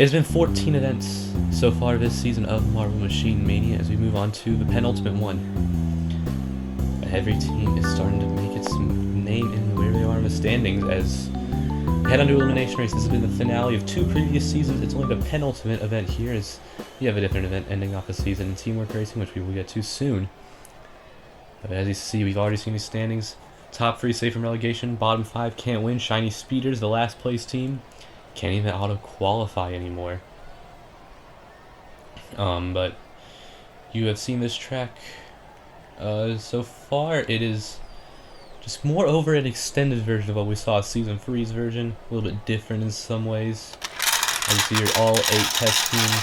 It's been 14 events so far this season of Marvel Machine Mania as we move on to the penultimate one. Every team is starting to make its name in where they are in the standings as we head on to Elimination Race. This has been the finale of 2 previous seasons. It's only the penultimate event here as you have a different event ending off the season in Teamwork Racing, which we will get to soon. But as you see, we've already seen these standings. Top 3 safe from relegation, bottom 5 can't win. Shiny Speeders, the last place team, can't even auto-qualify anymore. But you have seen this track so far. It is just more over an extended version of what we saw Season 3's version. A little bit different in some ways. As you see here, all 8 test teams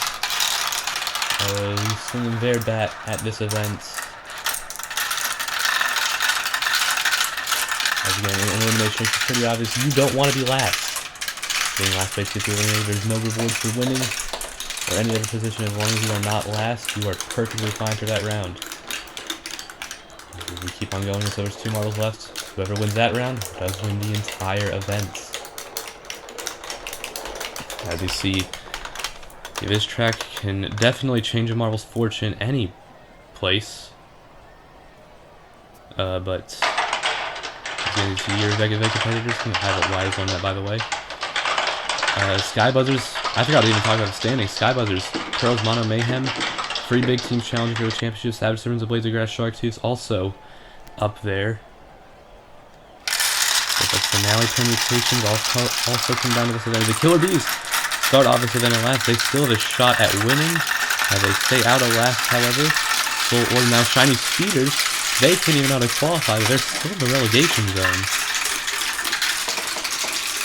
swinging their bat at this event. As again, in elimination, it's pretty obvious you don't want to be last. Being last place gets you eliminated. There's no reward for winning or any other position. As long as you are not last, you are perfectly fine for that round. We keep on going, so there's 2 marbles left. Whoever wins that round does win the entire event. As you see, this track can definitely change a marble's fortune any place. But as you see, your Vega competitors can have it wide on that, by the way. Sky Buzzers, I forgot to even talk about the standings. Sky Buzzers, Pearls, Mono, Mayhem, 3 big teams challenging for the championship. Savage Servants of Blades of Grass, Shark Tooth also up there. But the finale permutations also come down to this event. The Killer Bees start off this event at last. They still have a shot at winning. They stay out of last, however. Full order now. Shiny Speeders, they can't even know how to qualify. They're still in the relegation zone.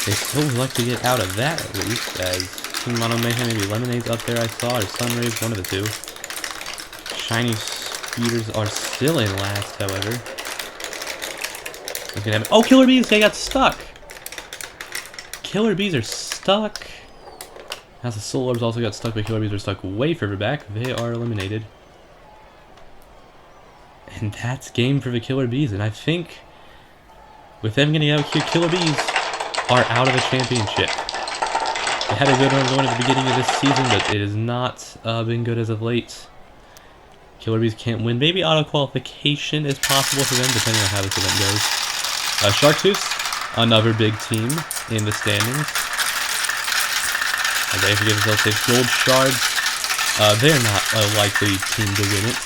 They still would like to get out of that at least, as Team Mono Mayhem, maybe Lemonade's up there I saw, or Sunrays, one of the 2. Shiny Speeders are still in last, however. Oh, Killer Bees, they got stuck! Killer Bees are stuck! Now the Soul Orbs also got stuck, but Killer Bees are stuck way further back. They are eliminated. And that's game for the Killer Bees, and I think with them getting out here, Killer Bees are out of the championship. They had a good run going at the beginning of this season, but it has not been good as of late. Killer Bees can't win. Maybe auto-qualification is possible for them, depending on how this event goes. Shark Tooth, another big team in the standings. And they forget themselves safe. Gold Shards, they're not a likely team to win it.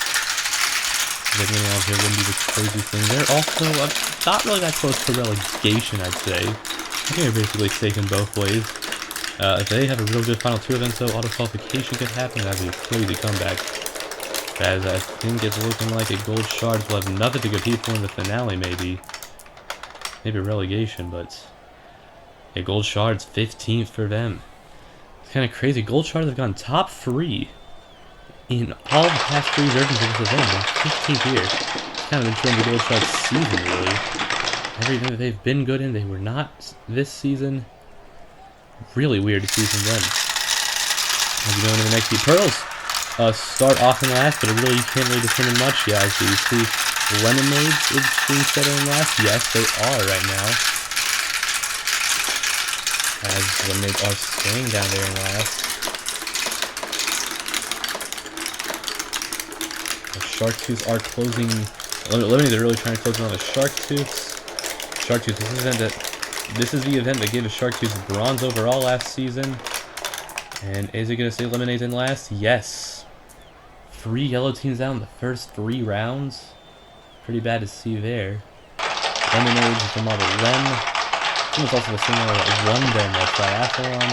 Winning out here wouldn't be the crazy thing. They're also not really that close to relegation, I'd say. I think they're basically safe in both ways. If they have a real good final 2 events, though, auto-qualification could happen. That'd be a crazy comeback. As I think it's looking like a Gold Shards will have nothing to compete for in the finale, maybe. Maybe relegation, but a Gold Shards, 15th for them. It's kind of crazy. Gold Shards have gone top 3 in all the past 3 versions of this event. 15th here. It's kind of been trending the Gold Shards season, really. Everything that they've been good in, they were not this season. Really weird to see from them. As we go into the next few, Pearls start off in last, but you can't really determine much. Yeah, as you see, Lemonades is being set in last. Yes, they are right now. As Lemonades are staying down there in last. The Shark Tooths are closing. Lemonades are really trying to close in on the Shark Tooths. Shark Tooth, this is the event that gave the Shark Tooth bronze overall last season. And is it going to stay Lemonades in last? Yes. 3 yellow teams down in the first 3 rounds. Pretty bad to see there. Lemonades from Marvel Lem. I think it's also the same one that won them at Triathlon.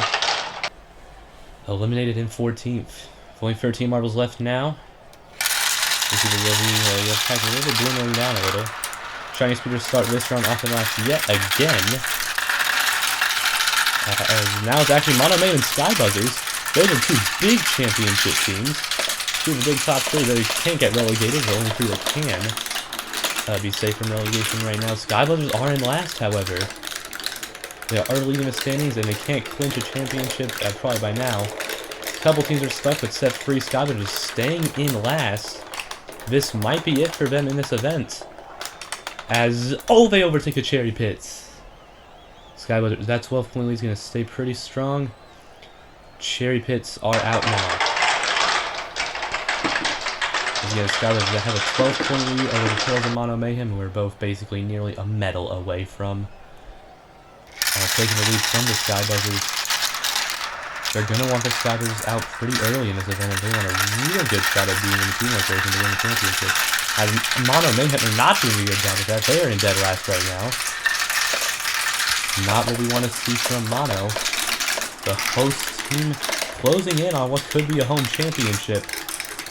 Eliminated in 14th. With only 13 marbles left now. This is a little bit dwindling down a little. Shiny Speeders start this round off and last yet again. Now it's actually Mono Mayhem and Sky Buzzers. Those are 2 big championship teams. 2 of the big top 3 that can't get relegated. The only 3 that can be safe from relegation right now. Sky Buzzers are in last, however. They are leading the standings and they can't clinch a championship probably by now. A couple teams are stuck but set free. Sky Buzzers staying in last. This might be it for them in this event. As, oh, they overtake the Cherry Pits. Sky Buzzers, that 12-point lead is going to stay pretty strong. Cherry Pits are out now. Again, Skylar's that have a 12-point lead over the Pearls and Mono Mayhem, who are both basically nearly a medal away from taking the lead from the Sky Buzzers. They're going to want the Sky Buzzers out pretty early in this event, and they want a real good shot at being in the teamwork version to win the championship. As Mono Mayhem are not doing a good job with that. They are in dead last right now. Not what we want to see from Mono. The host team closing in on what could be a home championship.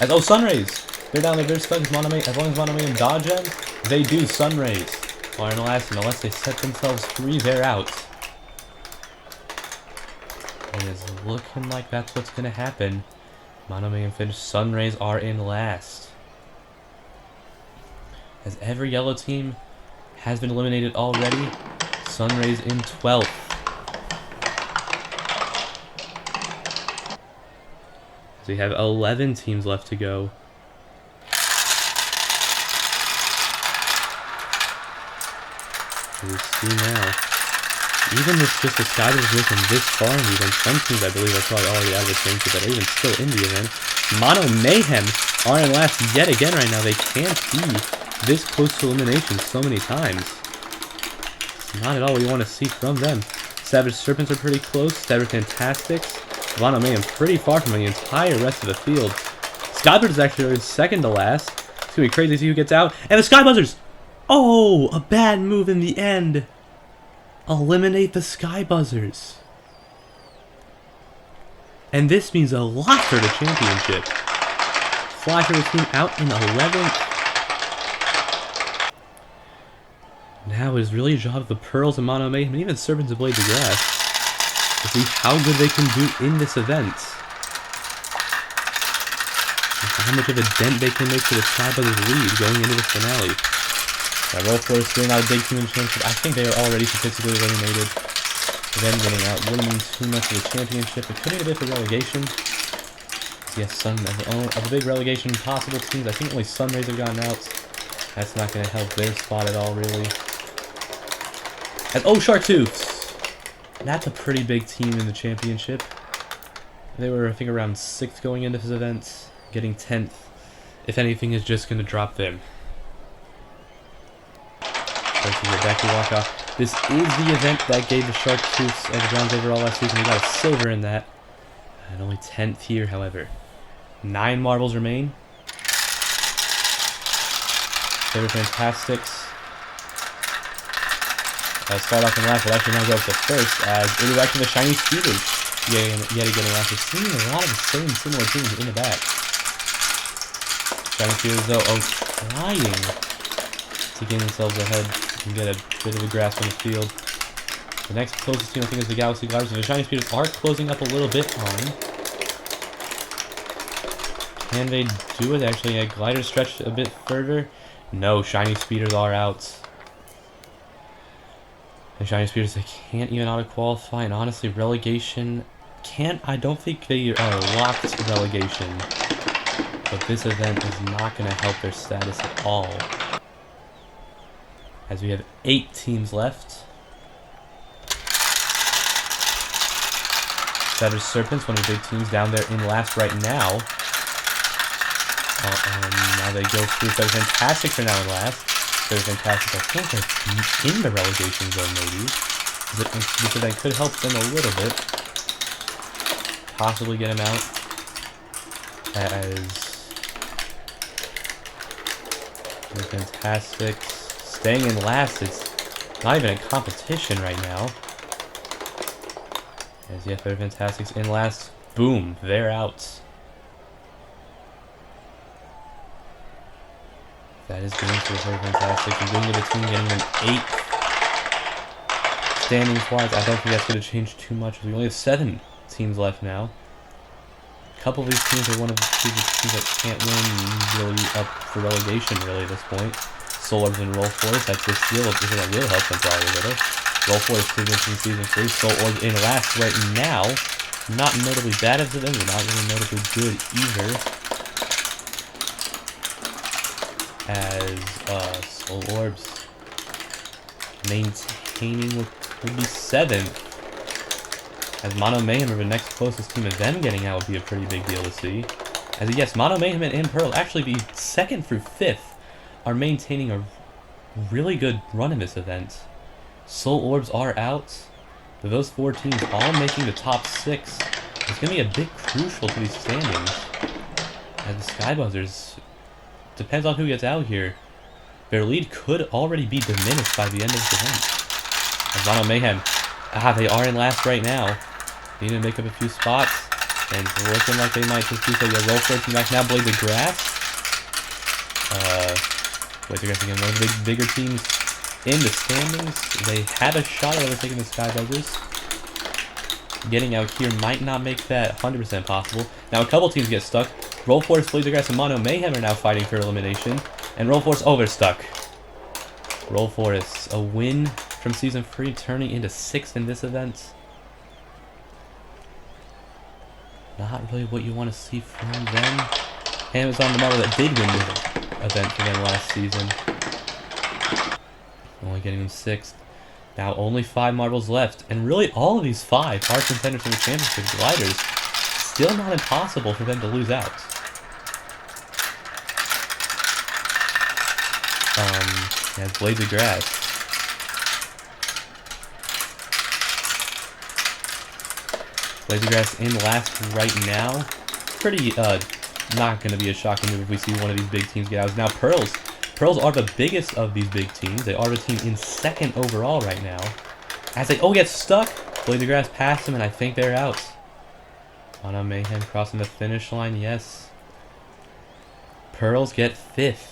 As Sunrays! They're down there, they're stuck as Mono Mayhem. As long as Mono Mayhem dodge them, they do. Sunrays are in last, and unless they set themselves free, they're out. It is looking like that's what's going to happen. Mono Mayhem finished. Sunrays are in last. As every yellow team has been eliminated already, Sunrays in 12th. So we have 11 teams left to go. We see now, even with just the Sky Buzzers making this far in the event, some teams I believe are probably already out of the championship, but are even still in the event. Mono Mayhem are in last yet again right now. They can't be this close to elimination so many times. It's not at all what you want to see from them. Savage Serpents are pretty close. Savage Fantastics. Mono Mayhem pretty far from the entire rest of the field. Sky Buzzers actually are second to last. It's going to be crazy to see who gets out. And the Sky Buzzers! Oh, a bad move in the end. Eliminate the Sky Buzzers. And this means a lot for the championship. Fly for the team out in 11th. Now it is really a job of the Pearls and Mono Mayhem and even Serpents of Blades of Grass to see how good they can do in this event. And how much of a dent they can make to the Sky Buzzers lead going into the finale. Roll Force doing out a big team in the championship. I think they are already statistically eliminated. Them getting out wouldn't mean too much for the championship. It could be a bit for relegation. Yes, of the big relegation possible teams, I think only Sunrays have gotten out. That's not going to help their spot at all, really. And Chartreuse! That's a pretty big team in the championship. They were, I think, around 6th going into this event, getting 10th. If anything, is just going to drop them. This is the event that gave the Chartreuse the bronze overall last season. We got a silver in that. And only 10th here, however. 9 marbles remain. They were Fantastics. Start off in last, but actually now go up to first, as it is actually the Shiny Speeders yet again in last. We're seeing a lot of the same similar teams in the back. Shiny Speeders, though, trying to gain themselves ahead and get a bit of a grasp on the field. The next closest team, I think, is the Galaxy Gliders. So the Shiny Speeders are closing up a little bit on. Can they do it? Actually, Gliders stretched a bit further. No, Shiny Speeders are out. And Shiny Speeders, they can't even auto-qualify, and honestly, relegation I don't think they are locked to relegation. But this event is not going to help their status at all. As we have 8 teams left. Savage Serpents, one of the big teams down there in last right now. Now they go through. Savage Fantastics are now in last. Savage Fantastics, I think they're in the relegation zone, maybe. This event could help them a little bit. Possibly get them out. As Fantastics staying in last, it's not even a competition right now. As yeah, they're Fantastics in last. Boom, they're out. That is going to be very fantastic. And going to the team getting an 8th standings wise. I don't think that's going to change too much. We only have 7 teams left now. A couple of these teams are one of the teams that can't win really up for relegation really at this point. Soul Orbs and Roll Force, that's this deal. This is going to really help them probably a little. Roll Force proven in Season 3. Soul Orbs in last right now. Not notably bad as them, but not really notably good either. As Soul Orbs maintaining what could be 7th. As Mono Mayhem are the next closest team, of them getting out would be a pretty big deal to see. As yes, Mono Mayhem and Pearl, actually the 2nd through 5th, are maintaining a really good run in this event. Soul Orbs are out, but those 4 teams all making the top 6. It's going to be a bit crucial to these standings. As the Sky Buzzers, depends on who gets out here, their lead could already be diminished by the end of this event. As Mono Mayhem, they are in last right now. Need to make up a few spots, and looking like they might just do so. Roll for it back now. Blades of Grass. Blades of Grass again, one of the bigger teams in the standings. They had a shot at overtaking the Sky Buzzers. Getting out here might not make that 100% possible. Now a couple teams get stuck. Roll Force, Blades of Grass, and Mono Mayhem are now fighting for elimination. And Roll Force overstuck. Roll Force, a win from Season 3, turning into 6th in this event. Not really what you want to see from them. Amazon, the model that did win the event for them last season. Only getting them 6th. Now only 5 marbles left. And really all of these 5 are contenders for the championship. Gliders, still not impossible for them to lose out. As Blades of Grass. Blades of Grass in last right now. Pretty, not going to be a shocking move if we see one of these big teams get out. Now Pearls. Pearls are the biggest of these big teams. They are the team in 2nd overall right now. As they, get stuck. Blades of Grass past them, and I think they're out. Mono Mayhem crossing the finish line, yes. Pearls get 5th.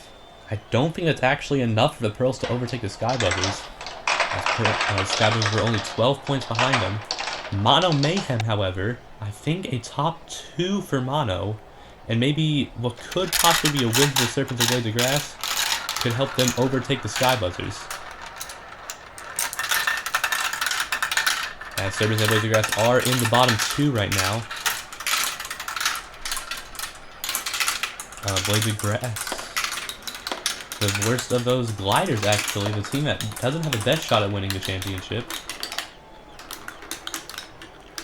I don't think that's actually enough for the Pearls to overtake the Sky Buzzers. Sky Buzzers were only 12 points behind them. Mono Mayhem, however, I think a top 2 for Mono, and maybe what could possibly be a win for the Serpents of Blades of Grass, could help them overtake the Sky Buzzers. As Serpents of Blades of Grass are in the bottom 2 right now. Blades of Grass. The worst of those Gliders, actually. The team that doesn't have the best shot at winning the championship.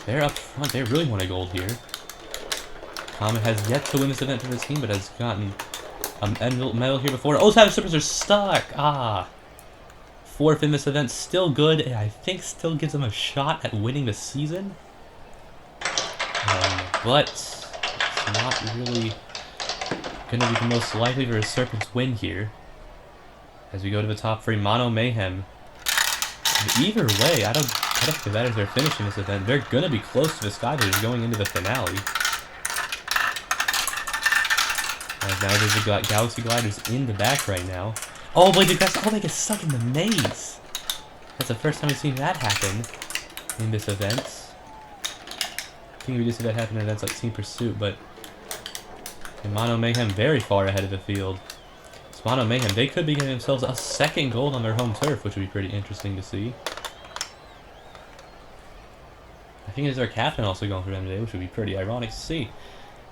They're up front. They really want a gold here. Comet has yet to win this event for this team, but has gotten a medal here before. Oh, Savage Serpents are stuck! 4th in this event. Still good, and I think still gives them a shot at winning the season. But it's not really going to be the most likely for a Serpents win here. As we go to the top 3, Mono Mayhem. Either way, I don't think it matters they're finishing this event. They're going to be close to the Sky Buzzers going into the finale. As now there's the Galaxy Gliders in the back right now. Oh, Blades of Grass. Oh, they get stuck in the maze. That's the first time we've seen that happen in this event. I think we just see that happen in events like Team Pursuit, but Mono Mayhem very far ahead of the field. So Mono Mayhem, they could be getting themselves a 2nd gold on their home turf, which would be pretty interesting to see. I think there's our captain also going for them today, which would be pretty ironic to see.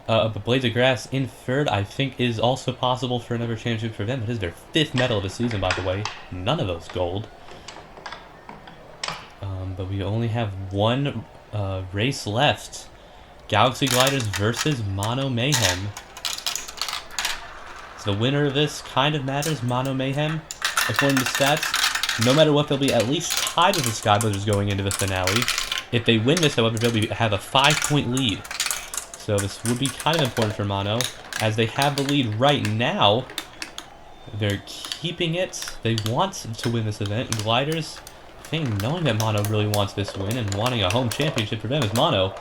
But Blades of Grass in 3rd, I think, is also possible for another championship for them. It is their 5th medal of the season, by the way. None of those gold. But we only have one race left. Galaxy Gliders versus Mono Mayhem. So the winner of this kind of matters. Mono Mayhem, according to stats, no matter what, they'll be at least tied with the Sky Buzzers going into the finale. If they win this, however, they'll have a 5-point lead. So this would be kind of important for Mono, as they have the lead right now. They're keeping it. They want to win this event. Gliders, I think, knowing that Mono really wants this win and wanting a home championship for them is Mono.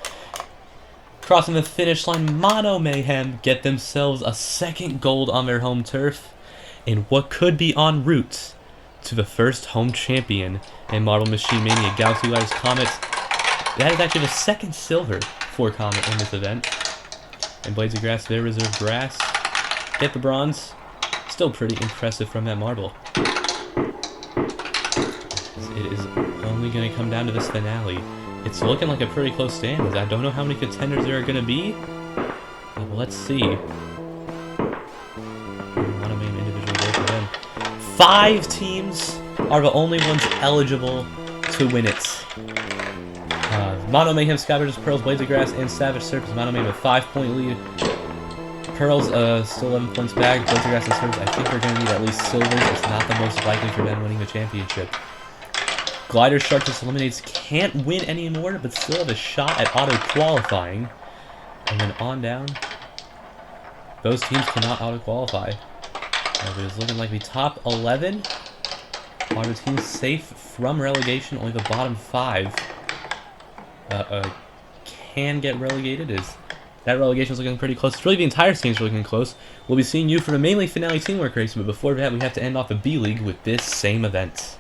Crossing the finish line, Mono Mayhem get themselves a 2nd gold on their home turf in what could be en route to the first home champion in Marble Machine Mania. Galaxy Gliders Comet. That is actually the 2nd silver for Comet in this event. And Blades of Grass, their reserve grass, get the bronze. Still pretty impressive from that marble. It is only going to come down to this finale. It's looking like a pretty close stand. I don't know how many contenders there are going to be. But let's see. Mono Mayhem individual goal for them. 5 teams are the only ones eligible to win it. Mono Mayhem, Skyverges, Pearls, Blades of Grass, and Savage Surf. Mono Mayhem with 5-point lead. Pearls still 11 points back. Blades of Grass and Surf, I think we're going to need at least silvers. It's not the most likely for them winning the championship. Glider, Shark, just eliminates, can't win anymore, but still have a shot at auto-qualifying. And then on down. Those teams cannot auto-qualify. It is looking like the top 11 are the teams safe from relegation. Only the bottom 5 can get relegated. That relegation is looking pretty close. It's really the entire teams are looking close. We'll be seeing you for the mainly finale teamwork race, but before that, we have to end off the B League with this same event.